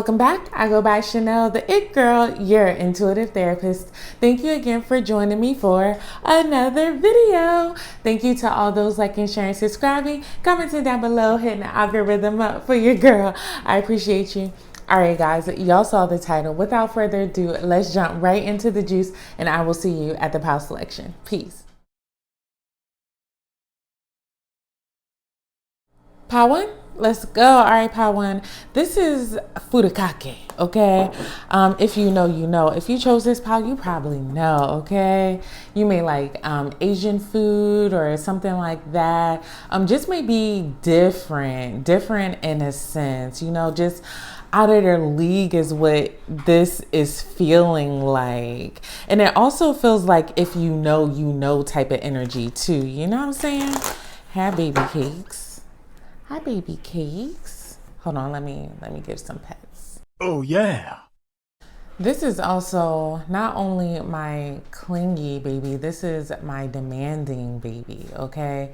Welcome back. I go by Chanel, the It Girl, your intuitive therapist. Thank you again for joining me for another video. Thank you to all those liking, sharing, subscribing, commenting down below, hitting the algorithm up for your girl. I appreciate you. All right, guys, y'all saw the title. Without further ado, let's jump right into the juice, and I will see you at the pile selection. Peace. Pile one, let's go. All right, pile one. This is furikake, okay? If you know, you know. If you chose this pile, you probably know, okay? You may like Asian food or something like that. Just maybe different in a sense, you know, just out of their league is what this is feeling like. And it also feels like if you know type of energy too. You know what I'm saying? Hi, baby cakes. Hi, baby cakes. Hold on, let me give some pets. Oh, yeah. This is also not only my clingy baby, this is my demanding baby, okay?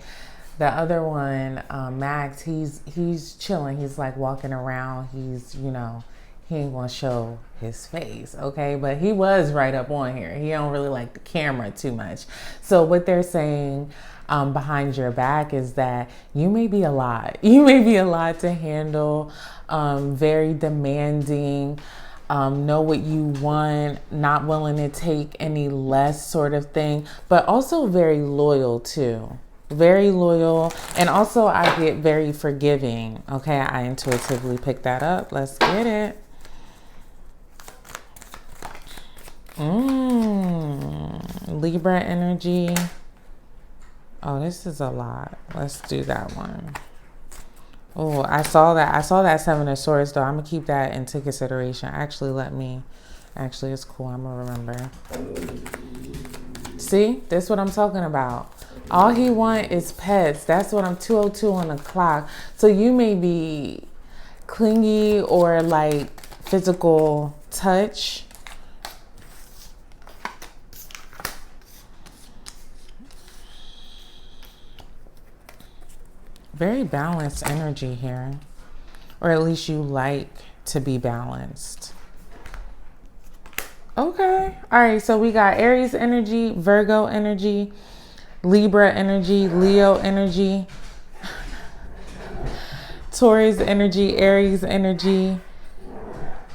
The other one, Max, he's chilling. He's like walking around. He's, you know, he ain't gonna show his face, okay? But he was right up on here. He don't really like the camera too much. So what they're saying behind your back is that you may be a lot. You may be a lot to handle, very demanding, know what you want, not willing to take any less sort of thing, but also very loyal too. Very loyal. And also I get very forgiving. Okay, I intuitively picked that up. Let's get it. Libra energy. Oh, this is a lot. Let's do that one. Oh, I saw that Seven of Swords though. I'm gonna keep that into consideration. Actually, it's cool. I'm gonna remember. See, this is what I'm talking about. All he want is pets. That's what I'm 2:02 on the clock. So you may be clingy or like physical touch. Very balanced energy here, or at least you like to be balanced. Okay. All right. So we got Aries energy, Virgo energy, Libra energy, Leo energy, Taurus energy, Aries energy,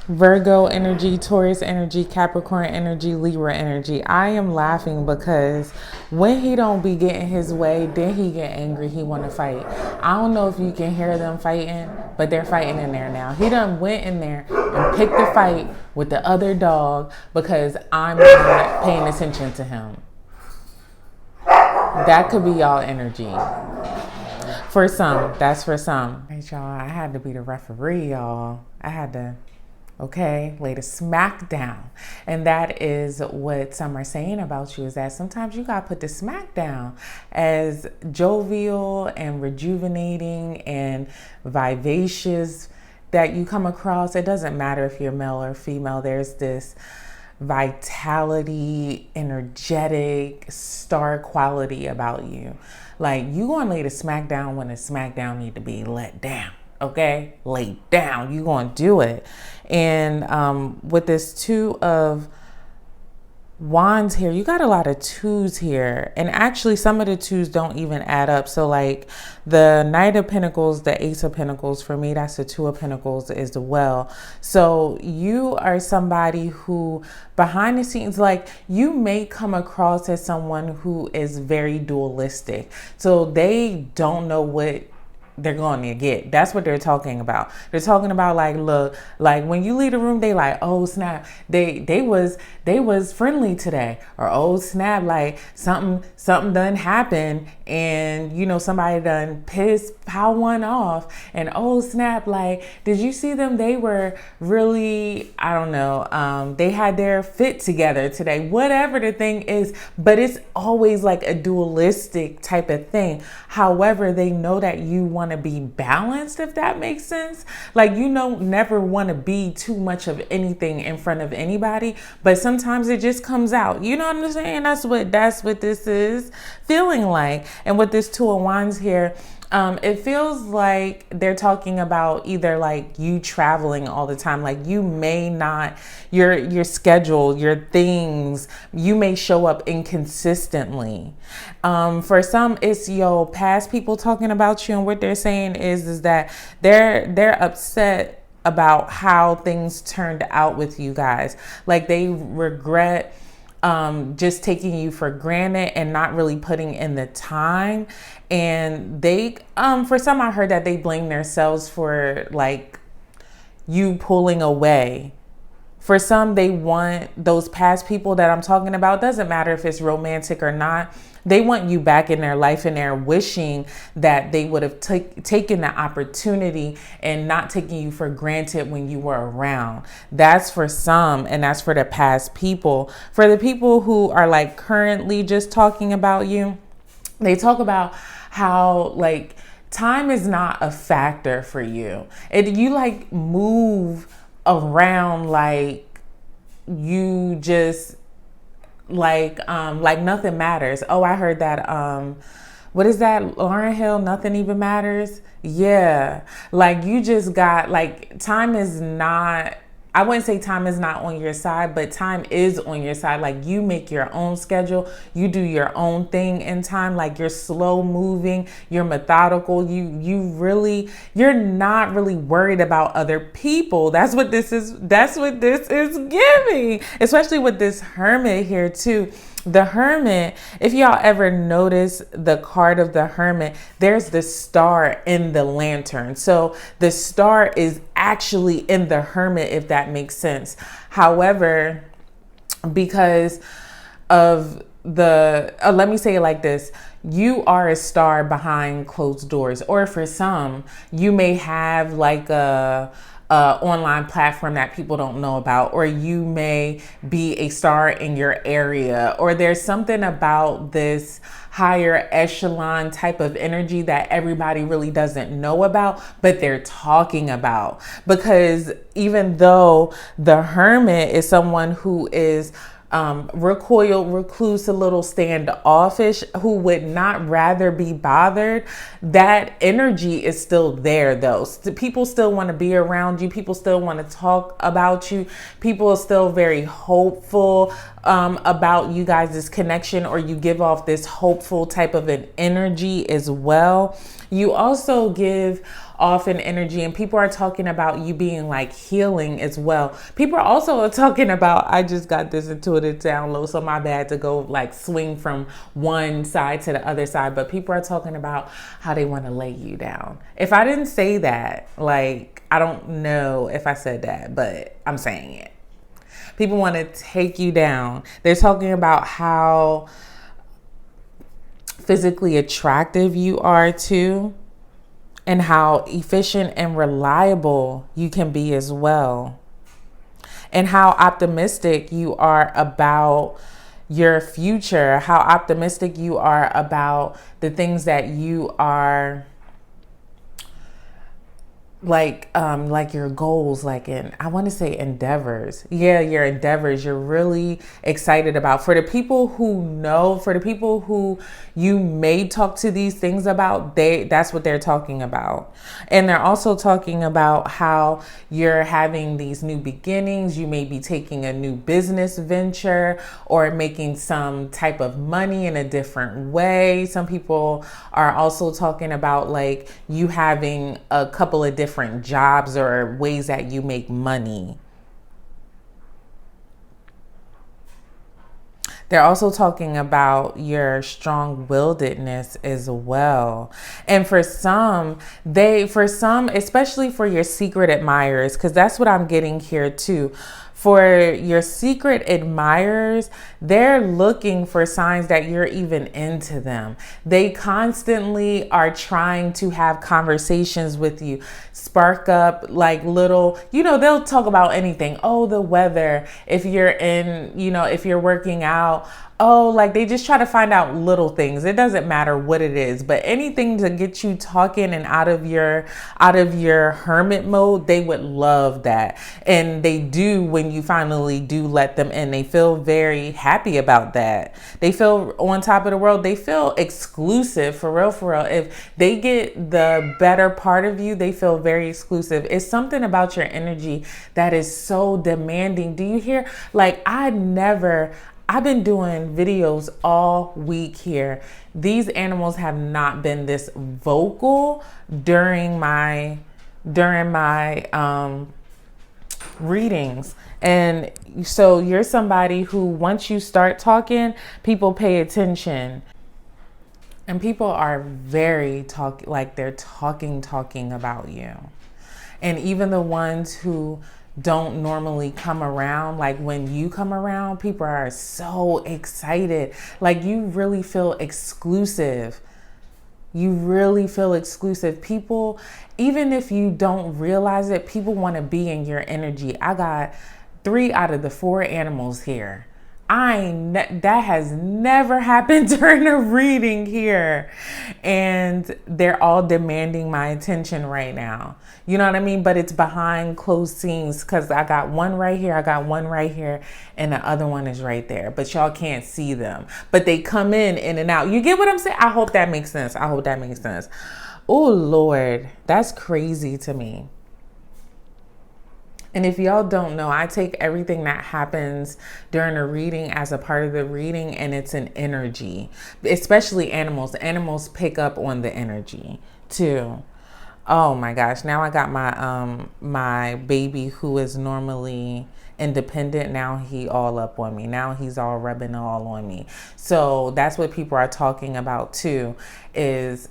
Virgo energy, Taurus energy, Capricorn energy, Libra energy. I am laughing because when he don't be getting his way, then he get angry. He want to fight. I don't know if you can hear them fighting, but they're fighting in there now. He done went in there and picked the fight with the other dog because I'm not paying attention to him. That could be y'all energy. For some, that's for some. Hey, y'all, I had to be the referee, y'all. I had to, okay, lay the smack down. And that is what some are saying about you, is that sometimes you gotta put the smack down. As jovial and rejuvenating and vivacious that you come across, it doesn't matter if you're male or female, there's this vitality, energetic, star quality about you. Like, you gonna lay the smack down when the smack down need to be let down. Okay, lay down. You gonna do it. And with this Two of Wands here, you got a lot of twos here, and actually some of the twos don't even add up. So like the Knight of Pentacles, the Ace of Pentacles, for me that's the Two of Pentacles as well. So you are somebody who behind the scenes, like, you may come across as someone who is very dualistic, so they don't know what they're going to get. That's what they're talking about. They're talking about, like, look, like when you leave the room, they like, oh snap, they was friendly today, or oh snap, like something done happened, and you know somebody done pissed pile one off, and oh snap, like, did you see them? They were really, I don't know, they had their fit together today, whatever the thing is. But it's always like a dualistic type of thing. However, they know that you want want to be balanced, if that makes sense. Like, you don't never want to be too much of anything in front of anybody, but sometimes it just comes out. You know what I'm saying? That's what this is feeling like. And with this Two of Wands here, it feels like they're talking about either like you traveling all the time, like you may not, your schedule, your things, you may show up inconsistently. For some, it's your past people talking about you, and what they're saying is that they're upset about how things turned out with you guys. Like they regret just taking you for granted and not really putting in the time. And they, for some, I heard that they blame themselves for like you pulling away. For some, they want those past people that I'm talking about, doesn't matter if it's romantic or not, they want you back in their life, and they're wishing that they would have taken the opportunity and not taking you for granted when you were around. That's for some, and that's for the past people. For the people who are like currently just talking about you, they talk about how like time is not a factor for you. You like move around like you just like nothing matters. Oh, I heard that what is that, Lauryn Hill, nothing even matters? Yeah, like you just got like time is not, I wouldn't say time is not on your side, but time is on your side. Like you make your own schedule, you do your own thing in time. Like you're slow moving, you're methodical. You're not really worried about other people. That's what this is giving, especially with this Hermit here too. The Hermit, if y'all ever notice the card of the Hermit, there's the star in the lantern. So the star is actually in the Hermit, if that makes sense. However, because of let me say it like this. You are a star behind closed doors. Or for some, you may have like a online platform that people don't know about, or you may be a star in your area, or there's something about this higher echelon type of energy that everybody really doesn't know about, but they're talking about. Because even though the Hermit is someone who is recoiled, recluse, a little standoffish, who would not rather be bothered, that energy is still there though. People still want to be around you. People still want to talk about you. People are still very hopeful about you guys' connection, or you give off this hopeful type of an energy as well. You also give off an energy, and people are talking about you being like healing as well. People are also talking about, I just got this intuitive download, so my bad to go like swing from one side to the other side, but people are talking about how they want to lay you down. If I didn't say that, like, I don't know if I said that, but I'm saying it. People want to take you down. They're talking about how physically attractive you are too, and how efficient and reliable you can be as well, and how optimistic you are about your future, how optimistic you are about the things that you are like your goals, like I want to say endeavors. Yeah, your endeavors you're really excited about. For the people who know, for the people who you may talk to these things about, that's what they're talking about. And they're also talking about how you're having these new beginnings. You may be taking a new business venture or making some type of money in a different way. Some people are also talking about like you having a couple of different jobs or ways that you make money. They're also talking about your strong-willedness as well. And for some, especially for your secret admirers, because that's what I'm getting here too. For your secret admirers, they're looking for signs that you're even into them. They constantly are trying to have conversations with you, spark up like little, they'll talk about anything. Oh, the weather. If you're if you're working out, oh, like they just try to find out little things. It doesn't matter what it is, but anything to get you talking and out of your hermit mode, they would love that. And they do when you finally do let them in. They feel very happy about that. They feel on top of the world. They feel exclusive, for real, for real. If they get the better part of you, they feel very exclusive. It's something about your energy that is so demanding. Do you hear? Like, I've been doing videos all week here. These animals have not been this vocal during my readings. And so you're somebody who, once you start talking, people pay attention. And people are very they're talking about you. And even the ones who don't normally come around, like when you come around, people are so excited. Like you really feel exclusive. You really feel exclusive. People, even if you don't realize it, people want to be in your energy. I got 3 out of the 4 animals here. That has never happened during a reading here. And they're all demanding my attention right now. You know what I mean? But it's behind closed scenes because I got one right here, I got one right here, and the other one is right there. But y'all can't see them. But they come in and out. You get what I'm saying? I hope that makes sense. I hope that makes sense. Oh, Lord, that's crazy to me. And if y'all don't know, I take everything that happens during a reading as a part of the reading, and it's an energy, especially animals. Animals pick up on the energy too. Oh my gosh. Now I got my baby who is normally independent. Now he all up on me. Now he's all rubbing all on me. So that's what people are talking about too, is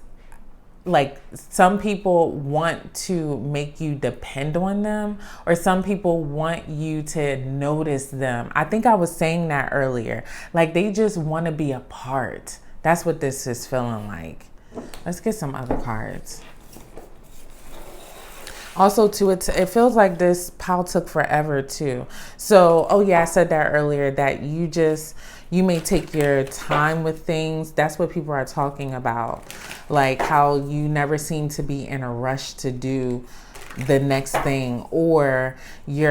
like some people want to make you depend on them, or some people want you to notice them. I think I was saying that earlier. Like they just want to be a part. That's what this is feeling like. Let's get some other cards. Also, too, it feels like this pile took forever, too. So, oh, yeah, I said that earlier, that you may take your time with things. That's what people are talking about. Like how you never seem to be in a rush to do the next thing, or you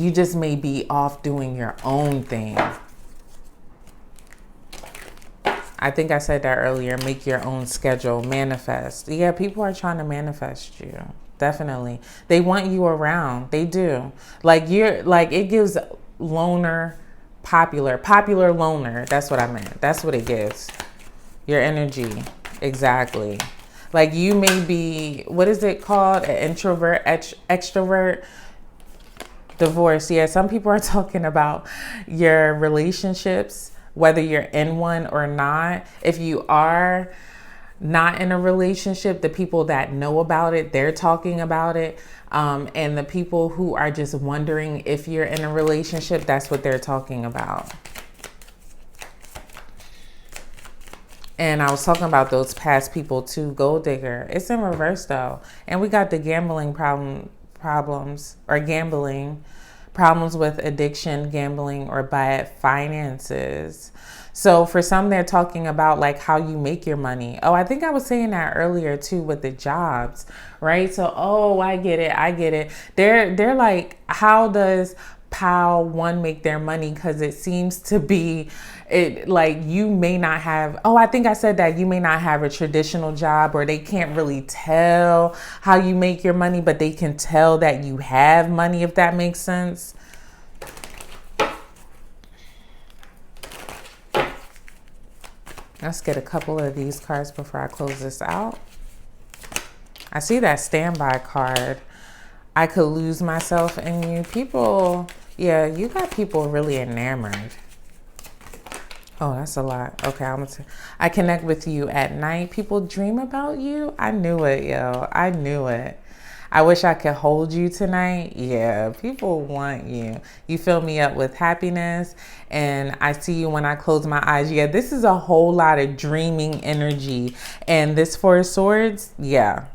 just may be off doing your own thing. I think I said that earlier. Make your own schedule. Manifest. Yeah, people are trying to manifest you. Definitely. They want you around. They do. Like it gives loner, popular loner. That's what I meant. That's what it gives. Your energy. Exactly. Like you may be, what is it called? An introvert, extrovert. Divorce. Yeah, some people are talking about your relationships, whether you're in one or not. If you are not in a relationship, the people that know about it, they're talking about it. And the people who are just wondering if you're in a relationship, that's what they're talking about. And I was talking about those past people too. Gold digger. It's in reverse though. And we got the gambling problems, or gambling. Problems with addiction, gambling, or bad finances. So for some, they're talking about like how you make your money. Oh, I think I was saying that earlier too with the jobs, right? So, oh, I get it. They're like, how does Pile 1 make their money? Because it seems to be like you may not have, I think I said that you may not have a traditional job, or they can't really tell how you make your money, but they can tell that you have money, if that makes sense. Let's get a couple of these cards before I close this out. I see that standby card. I could lose myself in you. People, yeah, you got people really enamored. Oh, that's a lot. Okay, I connect with you at night. People dream about you. I knew it, yo. I knew it. I wish I could hold you tonight. Yeah, people want you. You fill me up with happiness, and I see you when I close my eyes. Yeah, this is a whole lot of dreaming energy. And this Four of Swords, yeah.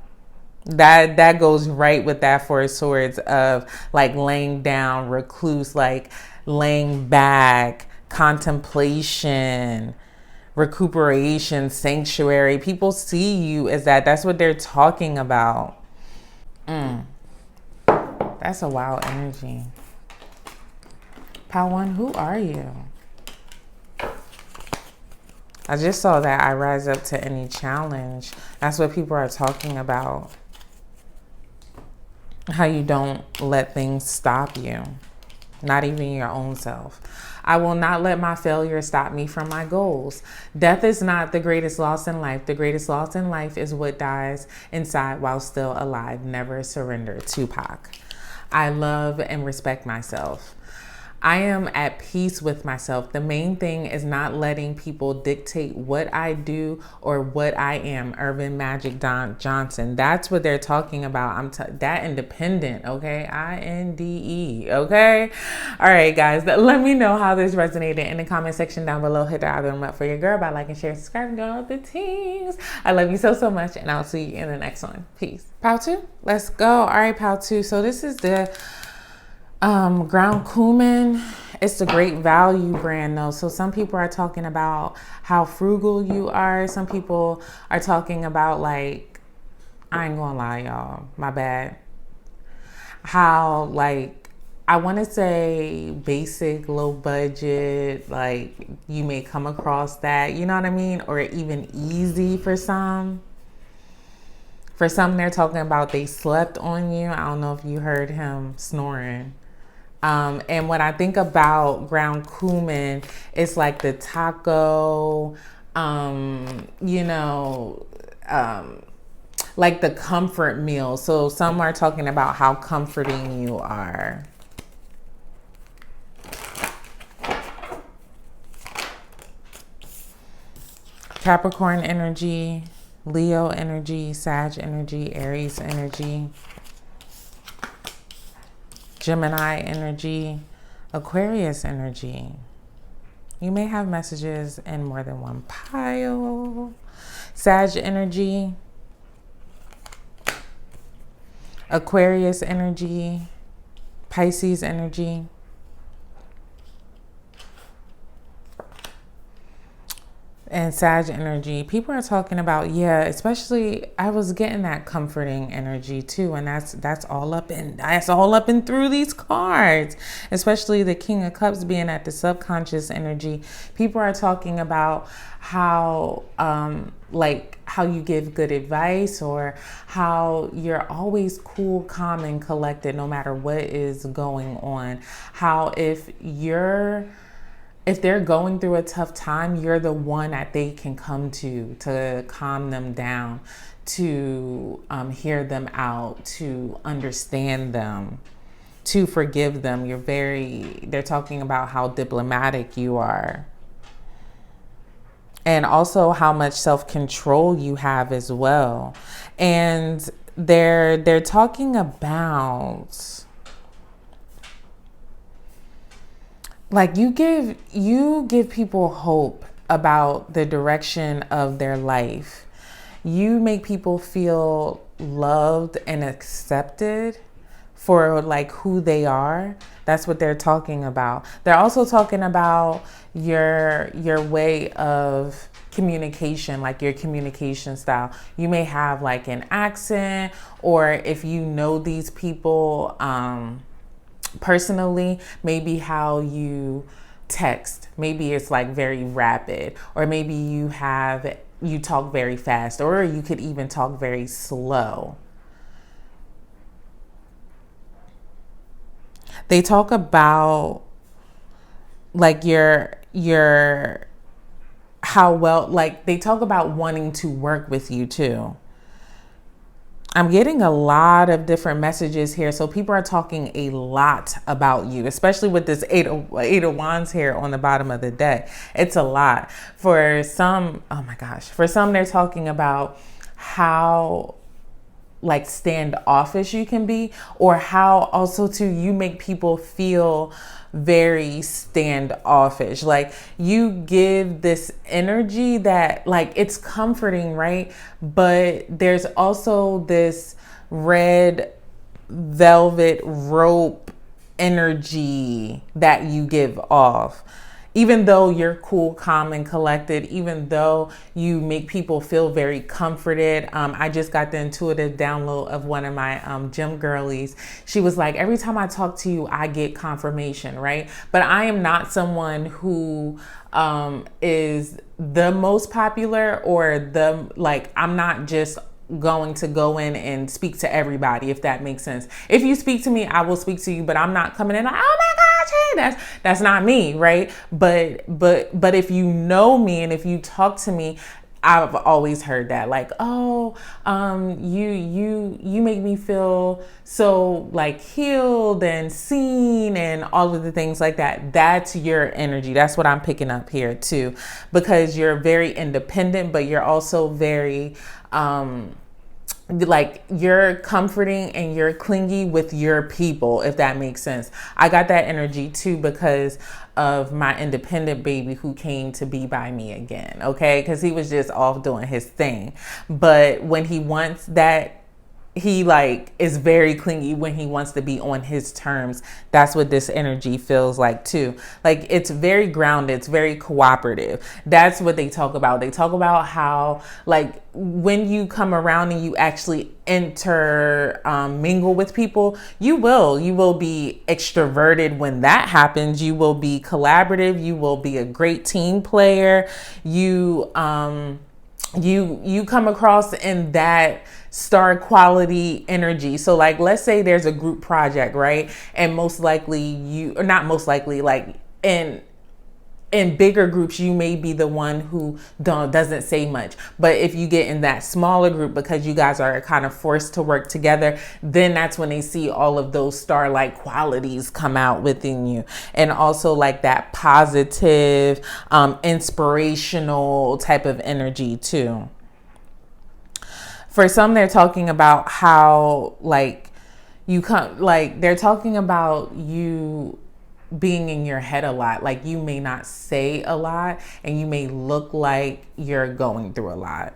That goes right with that Four of Swords of like laying down, recluse, like laying back, contemplation, recuperation, sanctuary. People see you as that. That's what they're talking about. That's a wild energy. Pal 1, who are you? I just saw that I rise up to any challenge. That's what people are talking about. How you don't let things stop you. Not even your own self. I will not let my failure stop me from my goals. Death is not the greatest loss in life. The greatest loss in life is what dies inside while still alive. Never surrender. Tupac. I love and respect myself. I am at peace with myself. The main thing is not letting people dictate what I do or what I am. Urban Magic Johnson. That's what they're talking about. That independent, okay? INDE, okay? All right, guys. Let me know how this resonated in the comment section down below. Hit the algorithm up for your girl by liking, sharing, subscribing to all the teams. I love you so, so much, and I'll see you in the next one. Peace. Pal 2, let's go. All right, Pal 2. So this is the ground cumin. It's the Great Value brand though. So some people are talking about how frugal you are. Some people are talking about, like, I ain't gonna lie, y'all, my bad. How, like, I want to say basic, low budget, like you may come across that, you know what I mean? Or even easy for some. For some, they're talking about they slept on you. I don't know if you heard him snoring. And when I think about ground cumin, it's like the taco, like the comfort meal. So some are talking about how comforting you are. Capricorn energy, Leo energy, Sag energy, Aries energy, Gemini energy, Aquarius energy. You may have messages in more than one pile. Sag energy, Aquarius energy, Pisces energy, and Sag energy. People are talking about, yeah, especially I was getting that comforting energy too, and that's all up in through these cards, especially the King of Cups being at the subconscious energy. People are talking about how like how you give good advice, or how you're always cool, calm, and collected no matter what is going on. How if they're going through a tough time, you're the one that they can come to calm them down, to hear them out, to understand them, to forgive them. They're talking about how diplomatic you are. And also how much self-control you have as well. And they're talking about, like, you give people hope about the direction of their life. You make people feel loved and accepted for, like, who they are. That's what they're talking about. They're also talking about your way of communication, like your communication style. You may have like an accent, or if you know these people personally, maybe how you text, maybe it's like very rapid, or maybe you talk very fast, or you could even talk very slow. They talk about like how well, like they talk about wanting to work with you too. I'm getting a lot of different messages here. So people are talking a lot about you, especially with this eight of wands here on the bottom of the deck. It's a lot. For some, oh my gosh, for some they're talking about how like standoffish you can be, or how also too you make people feel very standoffish. Like you give this energy that like it's comforting, right? But there's also this red velvet rope energy that you give off. even though you're cool, calm, and collected, even though you make people feel very comforted. I just got the intuitive download of one of my gym girlies. She was like, every time I talk to you, I get confirmation, right? But I am not someone who is the most popular or I'm not just going to go in and speak to everybody, if that makes sense. If you speak to me, I will speak to you, but I'm not coming in like, oh my gosh, hey, that's not me, right? But if you know me and if you talk to me, I've always heard that, like, oh, you make me feel so like healed and seen and all of the things like that. That's your energy. That's what I'm picking up here too, because you're very independent, but you're also very, like you're comforting and you're clingy with your people, if that makes sense. I got that energy too because of my independent baby who came to be by me again, okay? Because he was just off doing his thing. But when he wants that, he like is very clingy when he wants to be on his terms. That's what this energy feels like too. Like it's very grounded, it's very cooperative. That's what they talk about. They talk about how like when you come around and you actually mingle with people, you will be extroverted when that happens. You will be collaborative, you will be a great team player. You come across in that star quality energy. So like, let's say there's a group project, right? And most likely like in bigger groups, you may be the one who doesn't say much. But if you get in that smaller group, because you guys are kind of forced to work together, then that's when they see all of those star-like qualities come out within you. And also like that positive, inspirational type of energy too. For some, they're talking about how like they're talking about you being in your head a lot. Like you may not say a lot and you may look like you're going through a lot.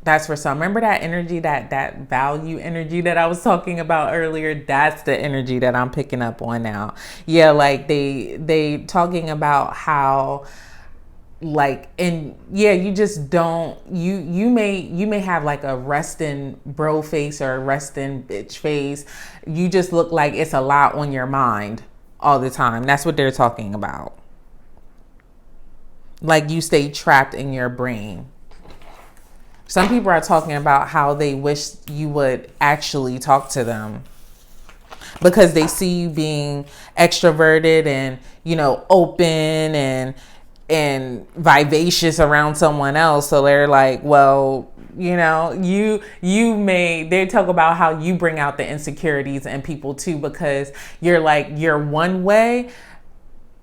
That's for some. Remember that energy, that value energy that I was talking about earlier? That's the energy that I'm picking up on now. Yeah, like they talking about how like, and yeah, you just don't, you may have like a resting bro face or a resting bitch face. You just look like it's a lot on your mind all the time. That's what they're talking about. Like you stay trapped in your brain. Some people are talking about how they wish you would actually talk to them because they see you being extroverted and, open and vivacious around someone else. So they're like, well, they talk about how you bring out the insecurities in people too, because you're one way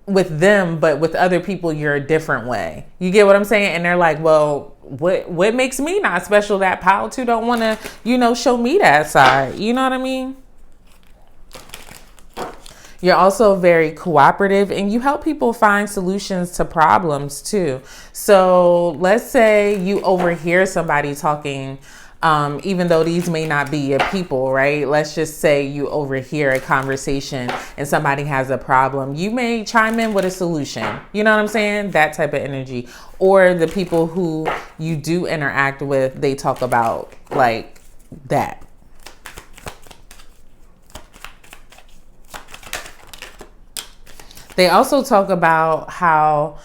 with them, but with other people, you're a different way. You get what I'm saying? And they're like, well, what makes me not special that Pal too don't want to, show me that side. You know what I mean? You're also very cooperative and you help people find solutions to problems too. So let's say you overhear somebody talking, even though these may not be your people, right? Let's just say you overhear a conversation and somebody has a problem. You may chime in with a solution. You know what I'm saying? That type of energy. Or the people who you do interact with, they talk about like that. They also talk about how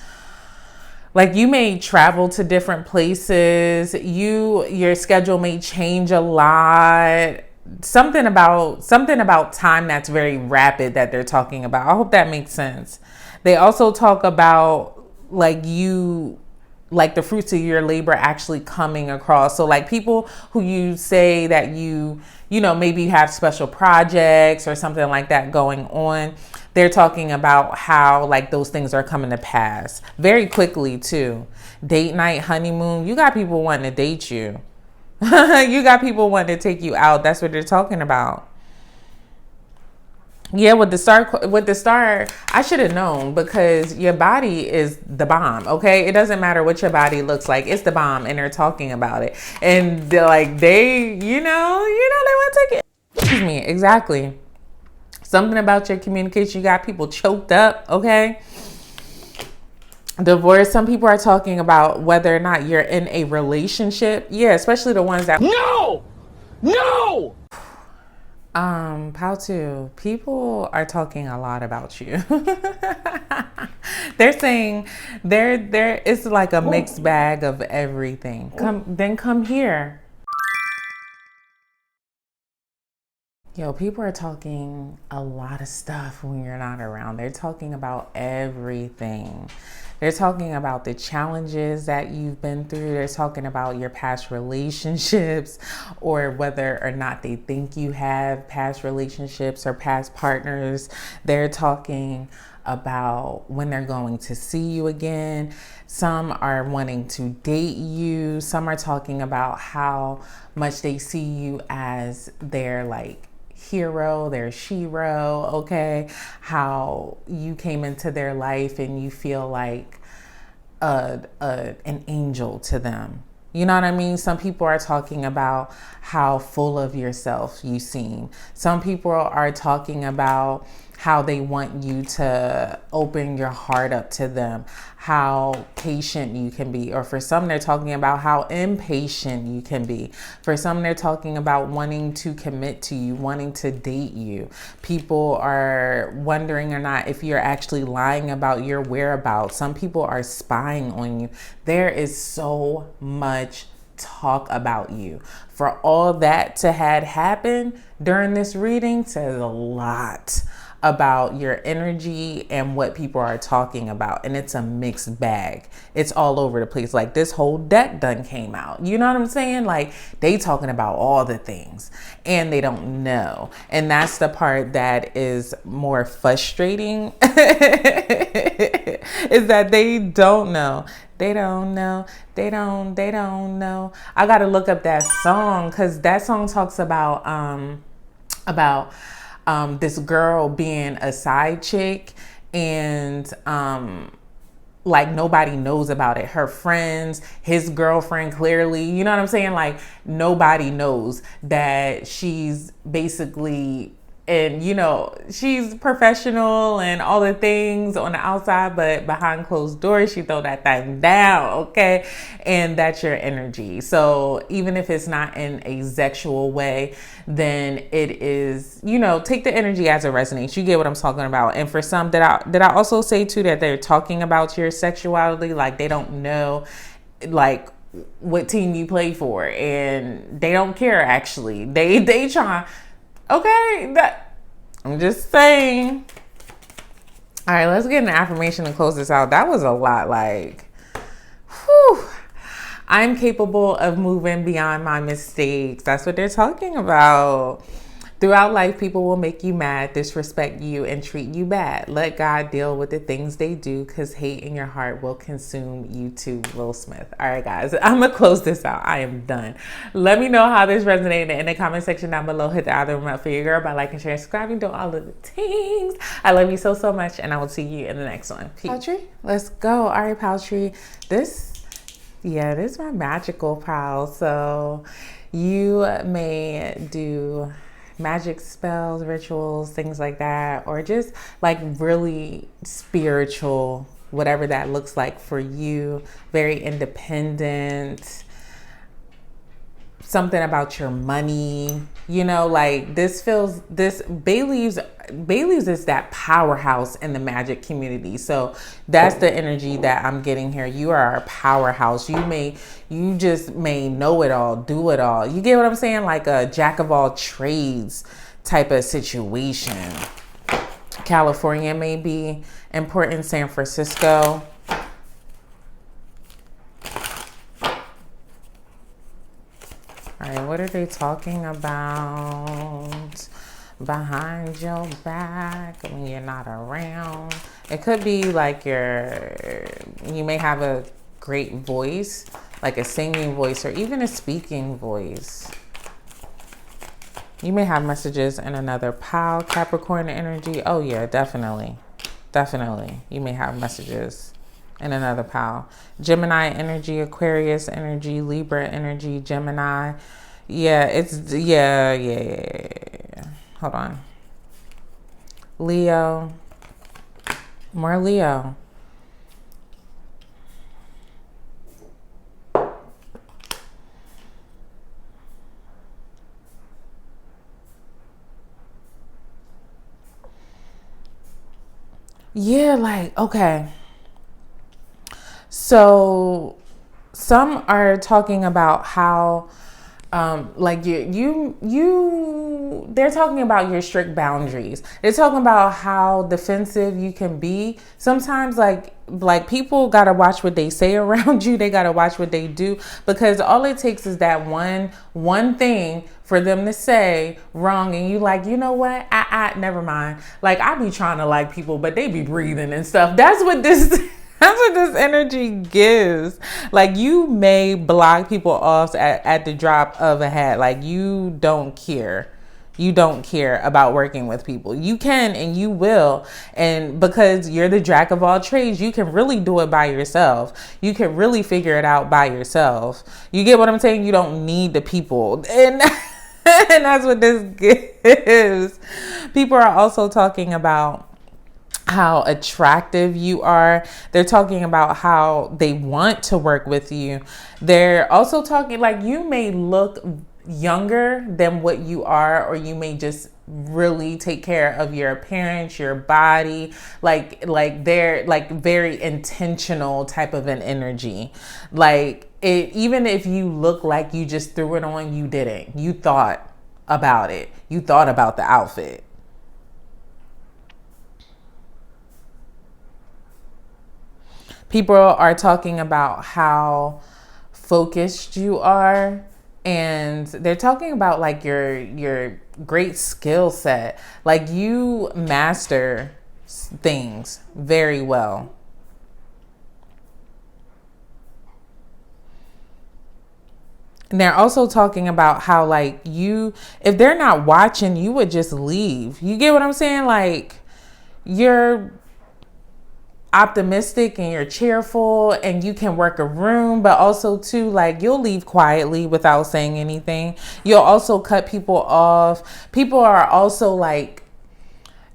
like you may travel to different places. Your schedule may change a lot. Something about time that's very rapid that they're talking about. I hope that makes sense. They also talk about like the fruits of your labor actually coming across. So like people who you say that maybe have special projects or something like that going on. They're talking about how like those things are coming to pass very quickly too. Date night, honeymoon. You got people wanting to date you. You got people wanting to take you out. That's what they're talking about. Yeah, with the star, I should have known because your body is the bomb. Okay, it doesn't matter what your body looks like; it's the bomb, and they're talking about it. And they're like, they want to take it. Excuse me, exactly. Something about your communication, you got people choked up. Okay, Divorce. Some people are talking about whether or not you're in a relationship. Yeah, especially the ones that no. How to? People are talking a lot about you. They're saying there it's like a mixed bag of everything. Come here. Yo, people are talking a lot of stuff when you're not around. They're talking about everything. They're talking about the challenges that you've been through. They're talking about your past relationships, or whether or not they think you have past relationships or past partners. They're talking about when they're going to see you again. Some are wanting to date you. Some are talking about how much they see you as their like hero, their shero, okay? How you came into their life and you feel like an angel to them. You know what I mean? Some people are talking about how full of yourself you seem. Some people are talking about how they want you to open your heart up to them, how patient you can be. Or for some, they're talking about how impatient you can be. For some, they're talking about wanting to commit to you, wanting to date you. People are wondering or not if you're actually lying about your whereabouts. Some people are spying on you. There is so much talk about you. For all that to had happened during this reading says a lot about your energy and what people are talking about. And it's a mixed bag. It's all over the place. Like this whole deck done came out. You know what I'm saying? Like they talking about all the things and they don't know. And that's the part that is more frustrating is that they don't know. They don't know. They don't know. I got to look up that song because that song talks about this girl being a side chick and like nobody knows about it. Her friends, his girlfriend, clearly, you know what I'm saying? Like nobody knows that she's basically, and you know, she's professional and all the things on the outside, but behind closed doors, she throw that thing down, okay? And that's your energy. So even if it's not in a sexual way, then it is, you know, take the energy as it resonates. You get what I'm talking about. And for some, did I also say too that they're talking about your sexuality, like they don't know, like what team you play for, and they don't care actually. They try. Okay, I'm just saying. All right, let's get an affirmation and close this out. That was a lot. Like, whew. I'm capable of moving beyond my mistakes. That's what they're talking about. Throughout life, people will make you mad, disrespect you, and treat you bad. Let God deal with the things they do because hate in your heart will consume you too. Will Smith. All right, guys, I'm going to close this out. I am done. Let me know how this resonated in the comment section down below. Hit the algorithm up for your girl by liking, sharing, subscribing, doing all of the things. I love you so, so much, and I will see you in the next one. Peace. Paltry, let's go. All right, Paltry. This is my magical pal. So you may do magic spells, rituals, things like that, or just like really spiritual, whatever that looks like for you. Very independent. Something about your money, you know, like this Bayleaves is that powerhouse in the magic community. So that's the energy that I'm getting here. You are a powerhouse. You just may know it all, do it all. You get what I'm saying? Like a jack of all trades type of situation. California may be important, San Francisco. All right, what are they talking about behind your back when you're not around? It could be like you may have a great voice, like a singing voice or even a speaking voice. You may have messages in another pile, Capricorn energy. Oh yeah, definitely. Definitely. You may have messages in another pile. Gemini energy, Aquarius energy, Libra energy, Gemini. Yeah, yeah. Hold on. Leo. More Leo. Yeah, like, okay. So some are talking about how like they're talking about your strict boundaries. They're talking about how defensive you can be sometimes. Like people gotta watch what they say around you. They gotta watch what they do, because all it takes is that one thing for them to say wrong, and you like, you know what, I never mind. Like, I be trying to like people, but they be breathing and stuff. That's what this that's what this energy gives. Like, you may block people off at the drop of a hat. Like, you don't care. You don't care about working with people. You can and you will. And because you're the jack of all trades, you can really do it by yourself. You can really figure it out by yourself. You get what I'm saying? You don't need the people. And and that's what this gives. People are also talking about how attractive you are. They're talking about how they want to work with you. They're also talking like you may look younger than what you are, or you may just really take care of your appearance, your body. Like they're like very intentional type of an energy. Like, it, even if you look like you just threw it on, you didn't. You thought about it. You thought about the outfit. People are talking about how focused you are, and they're talking about like your great skill set. Like, you master things very well. And they're also talking about how, like, you, if they're not watching, you would just leave. You get what I'm saying? Like, you're optimistic and you're cheerful and you can work a room, but also too, like, you'll leave quietly without saying anything. You'll also cut people off. People are also like,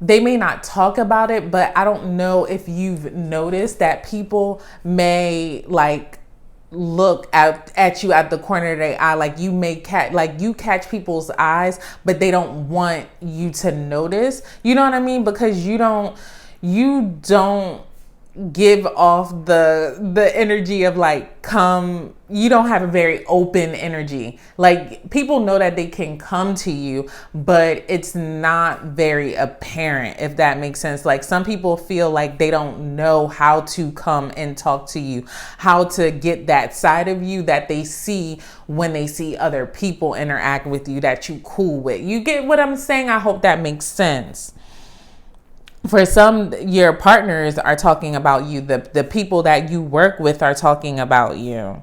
they may not talk about it, but I don't know if you've noticed that people may like look at you at the corner of their eye. Like, you may catch people's eyes, but they don't want you to notice. You know what I mean? Because you don't give off the energy of like, come, you don't have a very open energy. Like, people know that they can come to you, but it's not very apparent, if that makes sense. Like, some people feel like they don't know how to come and talk to you, how to get that side of you that they see when they see other people interact with you that you cool with. You get what I'm saying? I hope that makes sense. For some, your partners are talking about you. The people that you work with are talking about you.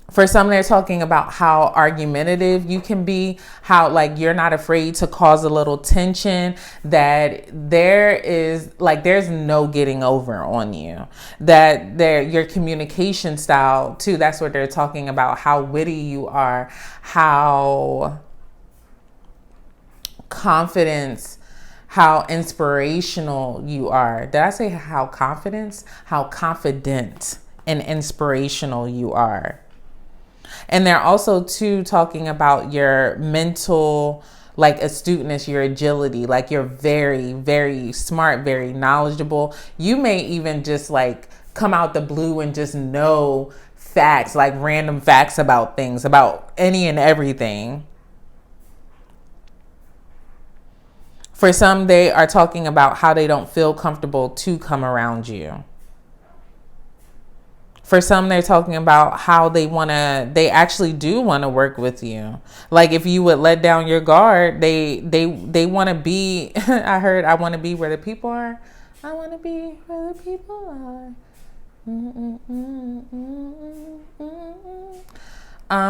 For some, they're talking about how argumentative you can be, how like you're not afraid to cause a little tension, that there's no getting over on you, that your communication style too. That's what they're talking about, how witty you are, how confident, how inspirational you are. Did I say how confident? How confident and inspirational you are. And they're also too talking about your mental like astuteness, your agility. Like, you're very, very smart, very knowledgeable. You may even just like come out the blue and just know facts, like random facts about things, about any and everything. For some, they are talking about how they don't feel comfortable to come around you. For some, they're talking about how they actually do want to work with you. Like, if you would let down your guard, they want to be, I want to be where the people are. I want to be where the people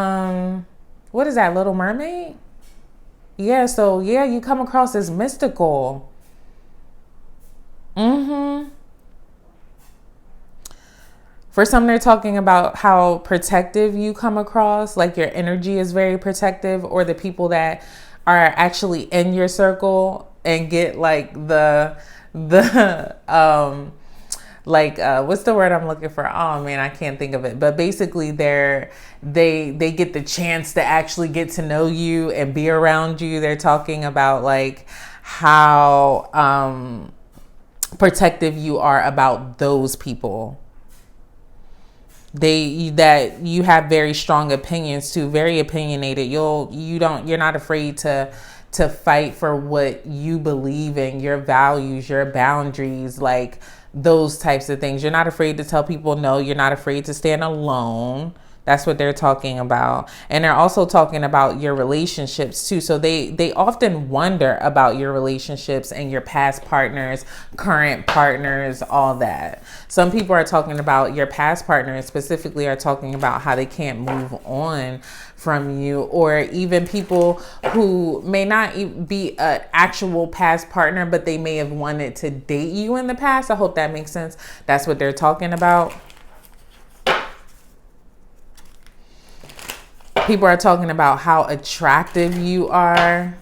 are. What is that, Little Mermaid? Yeah, so yeah, you come across as mystical. For some, they're talking about how protective you come across, like your energy is very protective, or the people that are actually in your circle and get like the what's the word I'm looking for? Oh man, I can't think of it. But basically they get the chance to actually get to know you and be around you. They're talking about like how protective you are about those people. That you have very strong opinions too, very opinionated. You're not afraid to fight for what you believe in, your values, your boundaries, like those types of things. You're not afraid to tell people no. You're not afraid to stand alone. That's what they're talking about. And they're also talking about your relationships too. So they often wonder about your relationships and your past partners, current partners, all that. Some people are talking about your past partners, specifically are talking about how they can't move on from you, or even people who may not be an actual past partner, but they may have wanted to date you in the past. I hope that makes sense. That's what they're talking about. People are talking about how attractive you are.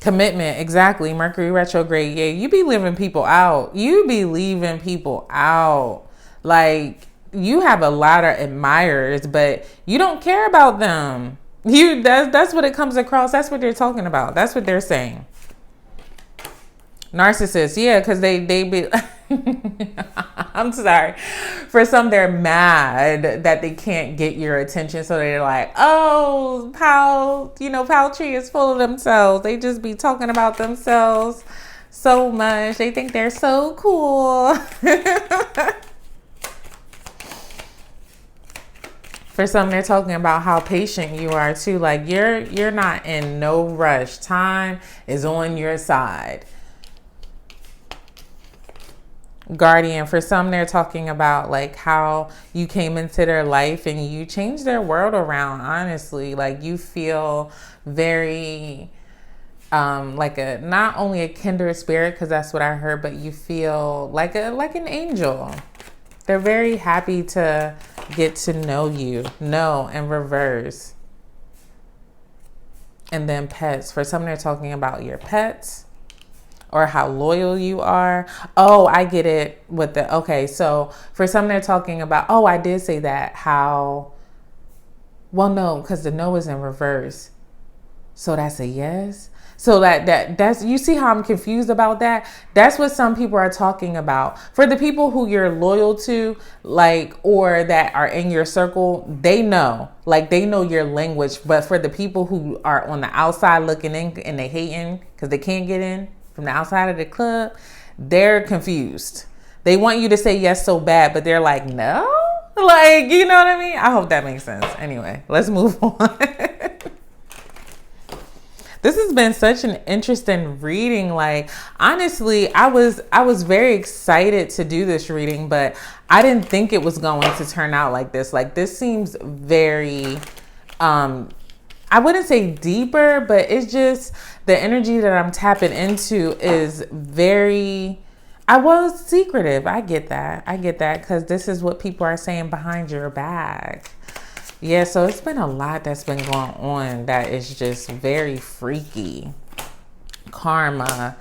Commitment, exactly. Mercury retrograde. Yeah, you be leaving people out. You be leaving people out. Like, you have a lot of admirers, but you don't care about them. That's what it comes across. That's what they're talking about. That's what they're saying. Narcissists, yeah, because they be I'm sorry. For some, they're mad that they can't get your attention, so they're like, oh, Paltree is full of themselves. They just be talking about themselves so much. They think they're so cool. For some, they're talking about how patient you are too. Like, you're not in no rush. Time is on your side. Guardian, for some, they're talking about like how you came into their life and you changed their world around. Honestly, like, you feel very like not only a kindred spirit, because that's what I heard, but you feel like an angel. They're very happy to get to know you. No, and reverse. And then pets, for some, they're talking about your pets or how loyal you are. Oh, I get it with okay. So for some, they're talking about, oh, I did say that, how, well, no, because the no is in reverse. So that's a yes. So that's, you see how I'm confused about that? That's what some people are talking about. For the people who you're loyal to, like, or that are in your circle, they know your language. But for the people who are on the outside looking in and they hating because they can't get in from the outside of the club, they're confused. They want you to say yes so bad, but they're like, no? Like, you know what I mean? I hope that makes sense. Anyway, let's move on. This has been such an interesting reading. Like, honestly, I was very excited to do this reading, but I didn't think it was going to turn out like this. Like, this seems very, I wouldn't say deeper, but it's just the energy that I'm tapping into is very, secretive. I get that because this is what people are saying behind your back. Yeah, so it's been a lot that's been going on that is just very freaky. Karma.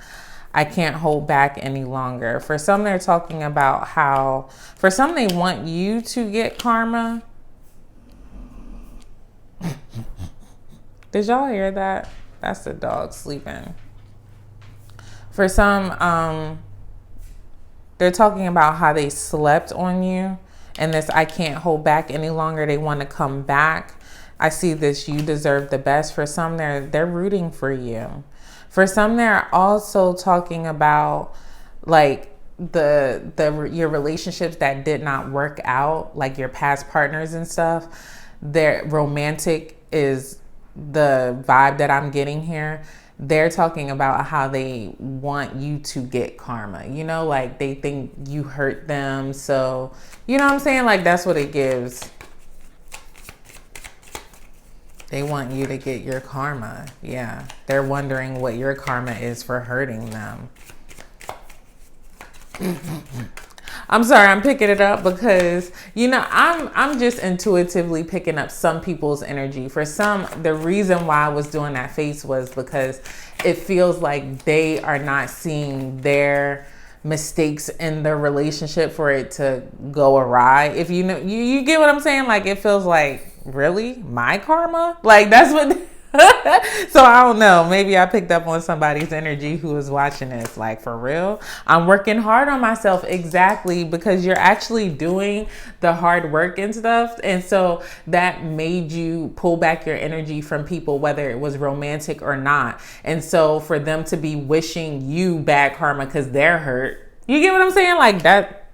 I can't hold back any longer. For some, they're talking about how, for some, they want you to get karma. Did y'all hear that? That's the dog sleeping. For some, they're talking about how they slept on you. And this, I can't hold back any longer. They want to come back. I see this, you deserve the best. For some, they're rooting for you. For some, they're also talking about like your relationships that did not work out, like your past partners and stuff. Their romantic is the vibe that I'm getting here. They're talking about how they want you to get karma. You know, like they think you hurt them. So, you know what I'm saying? Like, that's what it gives. They want you to get your karma. Yeah. They're wondering what your karma is for hurting them. I'm sorry, I'm picking it up because, you know, I'm just intuitively picking up some people's energy. For some, the reason why I was doing that face was because it feels like they are not seeing their mistakes in the relationship for it to go awry. If you know, you get what I'm saying? Like, it feels like really? My karma? Like, that's what. So I don't know. Maybe I picked up on somebody's energy who was watching this. Like, for real? I'm working hard on myself. Exactly. Because you're actually doing the hard work and stuff. And so that made you pull back your energy from people, whether it was romantic or not. And so for them to be wishing you bad karma because they're hurt. You get what I'm saying? Like that.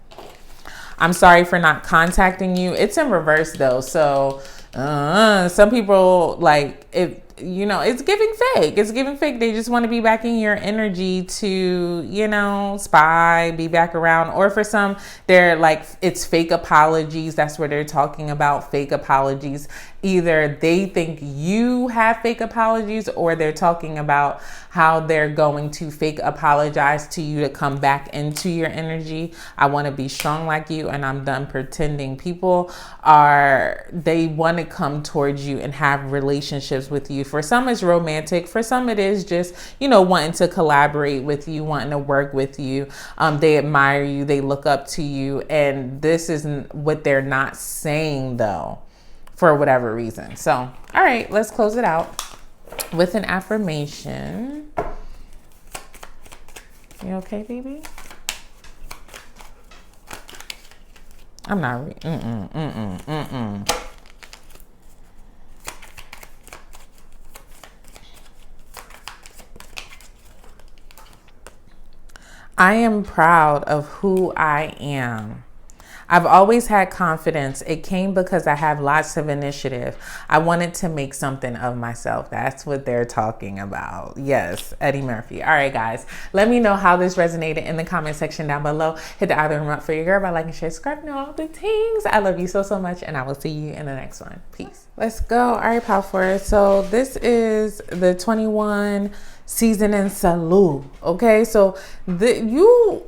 I'm sorry for not contacting you. It's in reverse though. So some people, like, if you know, it's giving fake. It's giving fake. They just want to be back in your energy to, you know, spy, be back around. Or for some, they're like, it's fake apologies. That's what they're talking about, fake apologies. Either they think you have fake apologies, or they're talking about how they're going to fake apologize to you to come back into your energy. I want to be strong like you, and I'm done pretending. People they want to come towards you and have relationships with you. For some, it's romantic. For some, it is just, you know, wanting to collaborate with you, wanting to work with you. They admire you. They look up to you. And this isn't what they're not saying, though, for whatever reason. So, all right, let's close it out with an affirmation. You okay, baby? I'm not I am proud of who I am. I've always had confidence. It came because I have lots of initiative. I wanted to make something of myself. That's what they're talking about. Yes, Eddie Murphy. All right, guys. Let me know how this resonated in the comment section down below. Hit the algorithm up for your girl by liking, share, subscribe, and all the things. I love you so, so much, and I will see you in the next one. Peace. Let's go. All right, Power. So this is the 21 season in Salud. Okay, so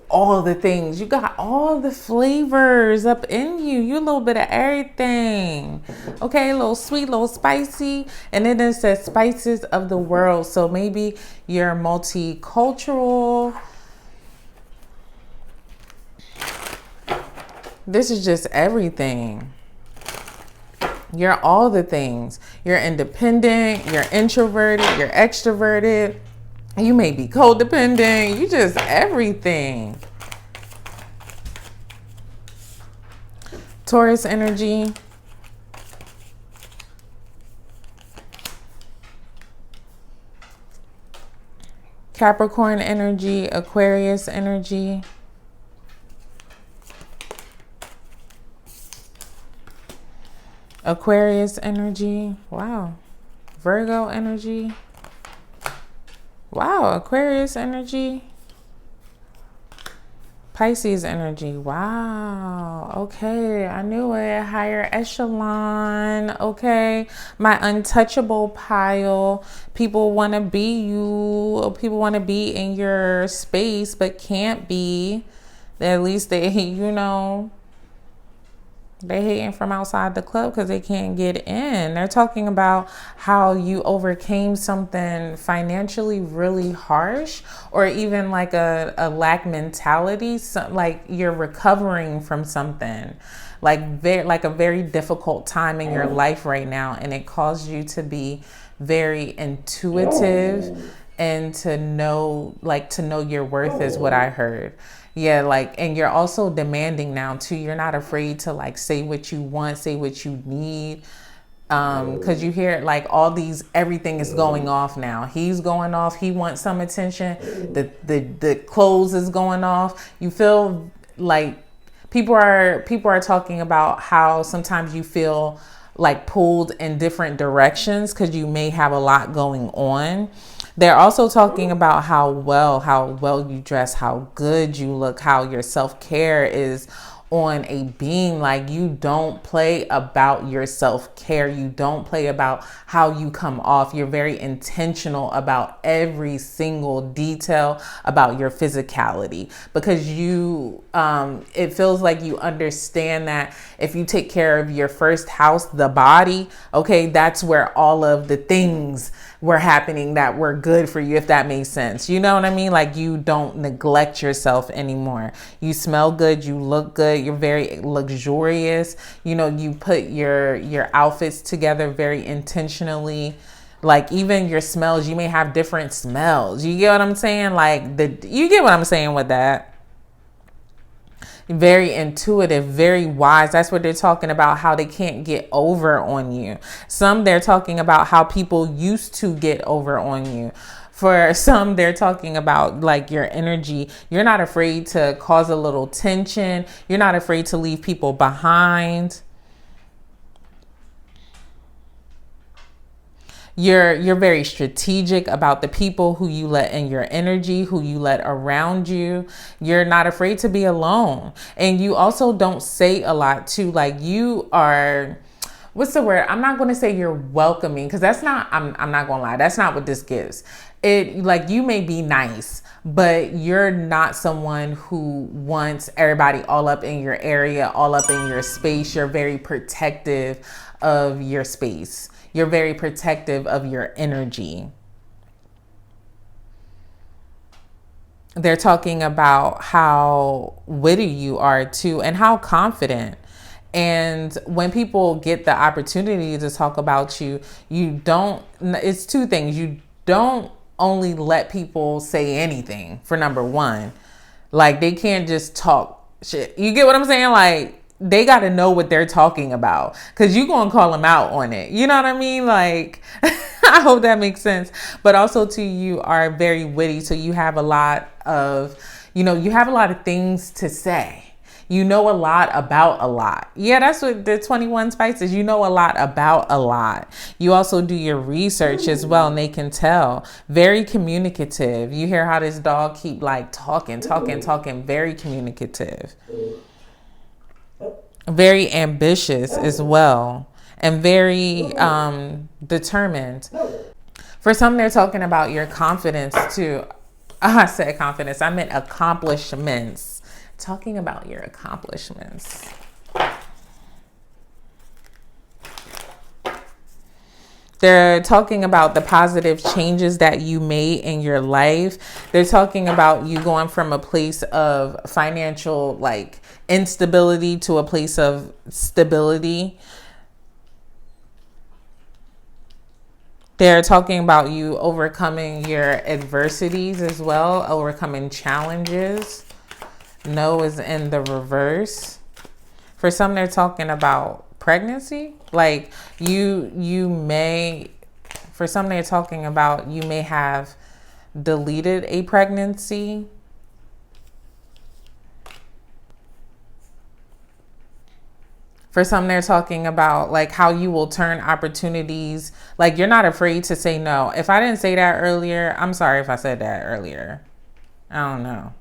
all the things, you got all the flavors up in you a little bit of everything. Okay, a little sweet, a little spicy, and then it says spices of the world. So maybe you're multicultural. This is just everything. You're all the things. You're independent, you're introverted, you're extroverted. You may be codependent. You just everything. Taurus energy. Capricorn energy. Aquarius energy. Aquarius energy. Wow. Virgo energy. Wow. Aquarius energy. Pisces energy. Wow. Okay. I knew it. Higher echelon. Okay. My untouchable pile. People want to be you. People want to be in your space but can't be. At least they, you know, they hating from outside the club because they can't get in. They're talking about how you overcame something financially really harsh, or even like a lack mentality. So, like you're recovering from something, like a very difficult time in your life right now, and it caused you to be very intuitive and to know your worth is what I heard. Yeah, like, and you're also demanding now too. You're not afraid to like say what you want, say what you need. Cause you hear like everything is going off now. He's going off. He wants some attention. The clothes is going off. You feel like people are talking about how sometimes you feel like pulled in different directions because you may have a lot going on. They're also talking about how well you dress, how good you look, how your self-care is on a beam. Like you don't play about your self-care. You don't play about how you come off. You're very intentional about every single detail about your physicality, because you it feels like you understand that if you take care of your first house, the body, okay, that's where all of the things were happening that were good for you, if that makes sense. You know what I mean? Like you don't neglect yourself anymore. You smell good, you look good, you're very luxurious. You know, you put your outfits together very intentionally. Like even your smells, you may have different smells. You get what I'm saying? Like you get what I'm saying with that? Very intuitive, very wise. That's what they're talking about, how they can't get over on you. Some, they're talking about how people used to get over on you. For some, they're talking about like your energy. You're not afraid to cause a little tension. You're not afraid to leave people behind. You're very strategic about the people who you let in your energy, who you let around you. You're not afraid to be alone. And you also don't say a lot too. Like you are, what's the word? I'm not going to say you're welcoming, because that's not, I'm not going to lie. That's not what this gives. It, like, you may be nice, but you're not someone who wants everybody all up in your area, all up in your space. You're very protective of your space. You're very protective of your energy. They're talking about how witty you are too, and how confident. And when people get the opportunity to talk about you, you don't, it's two things. You don't only let people say anything, for number one. Like, they can't just talk shit. You get what I'm saying? Like, they got to know what they're talking about, because you're going to call them out on it. You know what I mean? Like, I hope that makes sense. But also too, you are very witty. So you have a lot of, you have a lot of things to say. You know a lot about a lot. Yeah, that's what the 21 spices. You know a lot about a lot. You also do your research as well, and they can tell. Very communicative. You hear how this dog keep like talking. Very communicative. Very ambitious as well, and very determined. For some, they're talking about your confidence too. I said confidence. I meant accomplishments. Talking about your accomplishments. They're talking about the positive changes that you made in your life. They're talking about you going from a place of financial like instability to a place of stability. They're talking about you overcoming your adversities as well, overcoming challenges. No is in the reverse. For some, they're talking about pregnancy. Like you may, for some, they're talking about you may have deleted a pregnancy. For some, they're talking about like how you will turn opportunities. Like, you're not afraid to say no. If I didn't say that earlier, I'm sorry if I said that earlier. I don't know.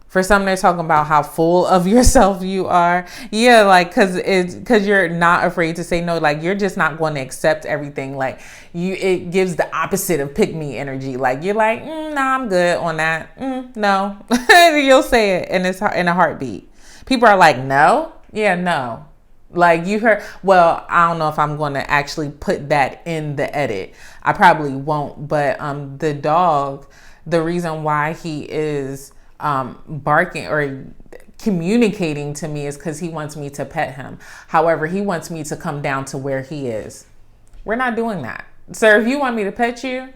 For some, they're talking about how full of yourself you are. Yeah, like, because you're not afraid to say no. Like, you're just not going to accept everything. Like, it gives the opposite of pick me energy. Like, you're like, nah, I'm good on that. No. You'll say it, and it's in a heartbeat. People are like, no? Yeah, no. Like, you heard, well, I don't know if I'm going to actually put that in the edit. I probably won't. But the dog, the reason why he is barking or communicating to me is because he wants me to pet him. However, he wants me to come down to where he is. We're not doing that. Sir, if you want me to pet you,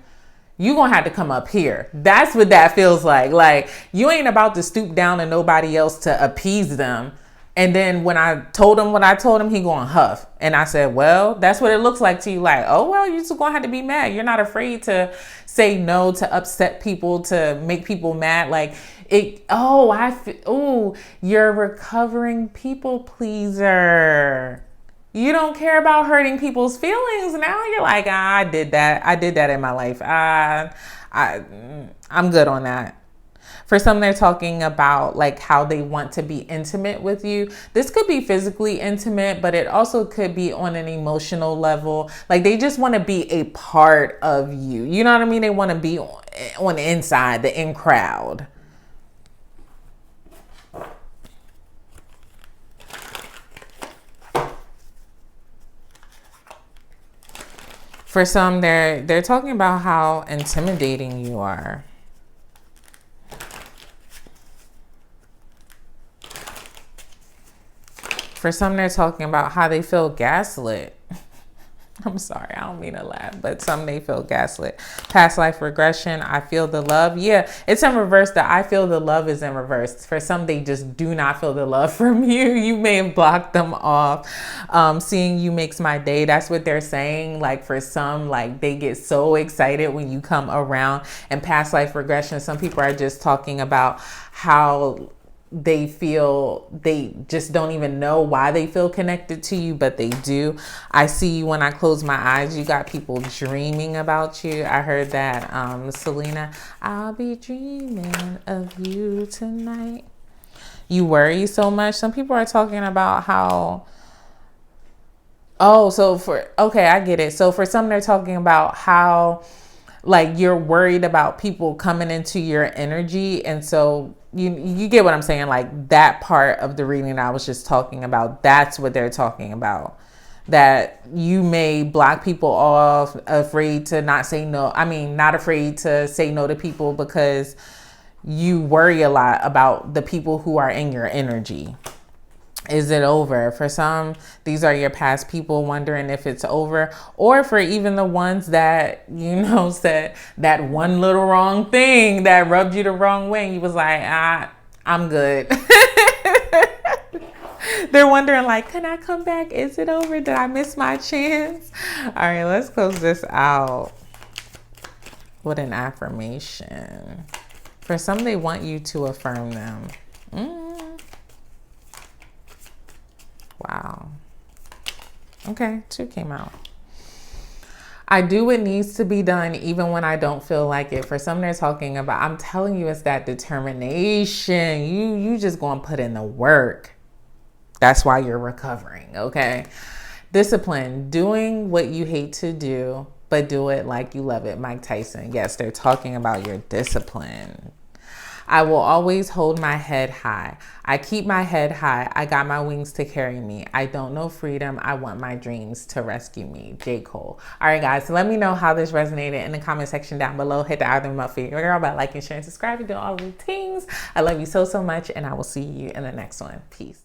you're going to have to come up here. That's what that feels like. Like, you ain't about to stoop down to nobody else to appease them. And then when I told him what I told him, he going huff. And I said, well, that's what it looks like to you. Like, oh, well, you're just going to have to be mad. You're not afraid to say no, to upset people, to make people mad. Like, you're a recovering people pleaser. You don't care about hurting people's feelings. Now you're like, I did that in my life. I'm good on that. For some, they're talking about like how they want to be intimate with you. This could be physically intimate, but it also could be on an emotional level. Like, they just want to be a part of you. You know what I mean? They want to be on the inside, the in crowd. For some, they're talking about how intimidating you are. For some, they're talking about how they feel gaslit. I'm sorry, I don't mean to laugh, but some they feel gaslit. Past life regression, I feel the love. Yeah, it's in reverse. The I feel the love is in reverse. For some, they just do not feel the love from you. You may have blocked them off. Seeing you makes my day. That's what they're saying. Like for some, like they get so excited when you come around. And past life regression, some people are just talking about how they feel, they just don't even know why they feel connected to you, but they do. I see you when I close my eyes. You got people dreaming about you. I heard that, Selena, I'll be dreaming of you tonight. You worry so much. Some people are talking about how, okay, I get it. So for some, they're talking about how like you're worried about people coming into your energy. And so you get what I'm saying? Like that part of the reading I was just talking about, that's what they're talking about. That you may block people off, afraid to not say no. I mean, not afraid to say no to people because you worry a lot about the people who are in your energy. Is it over? For some, these are your past people wondering if it's over, or for even the ones that, you know, said that one little wrong thing that rubbed you the wrong way. And you was like, I'm good. They're wondering like, can I come back? Is it over? Did I miss my chance? All right, let's close this out with an affirmation. For some, they want you to affirm them. Wow. Okay, 2 came out. I do what needs to be done even when I don't feel like it. For some, they're talking about, I'm telling you, it's that determination. You just going to put in the work. That's why you're recovering, okay? Discipline, doing what you hate to do, but do it like you love it. Mike Tyson. Yes, they're talking about your discipline. I will always hold my head high. I keep my head high. I got my wings to carry me. I don't know freedom. I want my dreams to rescue me. J. Cole. All right, guys. So let me know how this resonated in the comment section down below. Hit the algorithm up for your girl by liking, sharing, subscribing, doing all of the things. I love you so, so much. And I will see you in the next one. Peace.